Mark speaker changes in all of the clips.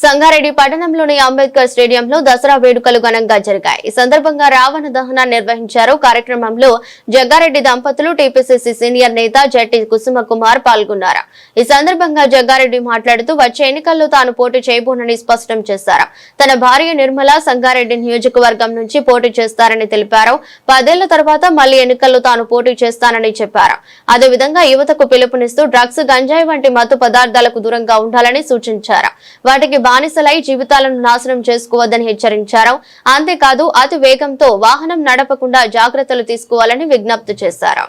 Speaker 1: సంగారెడ్డి పట్టణంలోని అంబేద్కర్ స్టేడియంలో దసరా వేడుకలు ఘనంగా జరిగాయి. ఈ సందర్భంగా రావణ దహనాన్ని నిర్వహించారు. కార్యక్రమంలో జగ్గారెడ్డి దంపతులు, టీపీసీసీ సీనియర్ నేత జట్టి కుసుమ కుమార్ పాల్గొన్నారు. ఈ సందర్భంగా జగ్గారెడ్డి మాట్లాడుతూ వచ్చే ఎన్నికల్లో తాను పోటీ చేయబోనని స్పష్టం చేశారు. తన భార్య నిర్మల సంగారెడ్డి నియోజకవర్గం నుంచి పోటీ చేస్తారని తెలిపారు. 10 ఏళ్ల తర్వాత మళ్లీ ఎన్నికల్లో తాను పోటీ చేస్తానని చెప్పారు. అదేవిధంగా యువతకు పిలుపునిస్తూ డ్రగ్స్, గంజాయి వంటి మత్తు పదార్థాలకు దూరంగా ఉండాలని సూచించారు. వాటికి బానిసలై జీవితాలను నాశనం చేసుకోవద్దని హెచ్చరించారు. అంతేకాదు అతి వేగంతో వాహనం నడపకుండా జాగ్రత్తలు తీసుకోవాలని విజ్ఞప్తి చేశారు.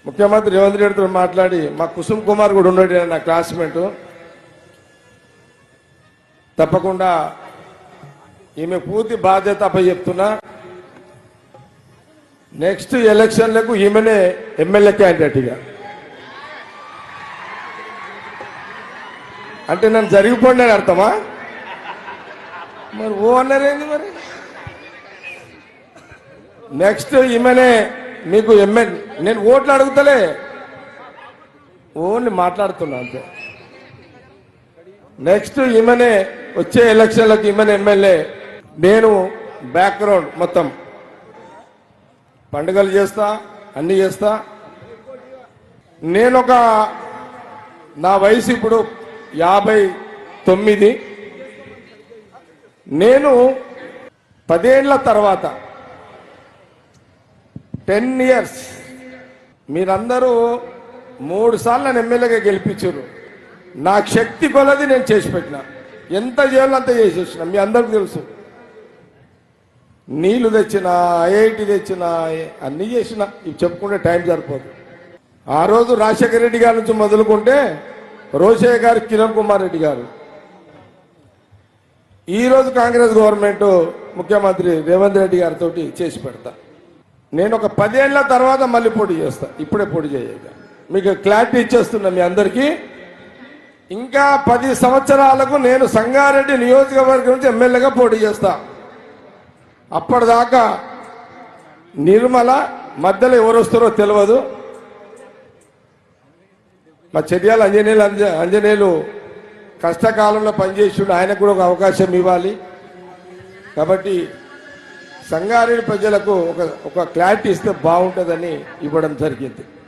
Speaker 2: ముఖ్యమంత్రి రేవంత్ రెడ్డితో మాట్లాడి మా కుసుమ్ కుమార్ కూడా ఉన్నాడు, నా క్లాస్మేట్, తప్పకుండా ఈమె పూర్తి బాధ్యత అప్పచెప్తున్నా. నెక్స్ట్ ఎలక్షన్లకు ఈమెనే ఎమ్మెల్యే క్యాండిడేట్గా, అంటే నన్ను జరిగిపోండి అని అర్థమా? మరి ఓ అన్నారేంది? మరి నెక్స్ట్ ఈమెనే మీకు ఎమ్మెల్యే. నేను ఓట్లు అడుగుతలే, ఓన్లీ మాట్లాడుతున్నా అంతే. నెక్స్ట్ ఈమెనే వచ్చే ఎలక్షన్లకు ఈమెనే ఎమ్మెల్యే. నేను బ్యాక్గ్రౌండ్ మొత్తం పండుగలు చేస్తా, అన్ని చేస్తా. నేను నా వయసు ఇప్పుడు 59. నేను 10 ఏళ్ల తర్వాత 10 years మీరందరూ 3 సార్లు నన్ను ఎమ్మెల్యేగా గెలిపించారు. నాకు శక్తి కొలది నేను చేసి పెట్టిన, ఎంత చేయాలో అంత చేసేసిన. మీ అందరికి తెలుసు. నీళ్లు తెచ్చిన, ఐఐటి తెచ్చిన, అన్నీ చేసిన. ఇవి చెప్పుకుంటే టైం సరిపోదు. ఆ రోజు రాజశేఖర రెడ్డి గారి నుంచి మొదలుకుంటే రోషయ్య గారు, కిరణ్ కుమార్ రెడ్డి గారు, ఈరోజు కాంగ్రెస్ గవర్నమెంట్ ముఖ్యమంత్రి రేవంత్ రెడ్డి గారితో చేసి పెడతా. నేను 10 ఏళ్ల తర్వాత మళ్ళీ పోటీ చేస్తా, ఇప్పుడే పోటీ చేయక. మీకు క్లారిటీ ఇచ్చేస్తున్నా మీ అందరికీ. ఇంకా 10 సంవత్సరాలకు నేను సంగారెడ్డి నియోజకవర్గం నుంచి ఎమ్మెల్యేగా పోటీ చేస్తా. అప్పటిదాకా నిర్మల మధ్యలో ఎవరు వస్తారో తెలియదు. మా చెర్యాల అంజనేయులు కష్టకాలంలో పనిచేస్తుండే, ఆయనకు కూడా ఒక అవకాశం ఇవ్వాలి. కాబట్టి సంగారెడ్డి ప్రజలకు ఒక క్లారిటీ ఇస్తే బాగుంటుందని ఇవ్వడం జరిగింది.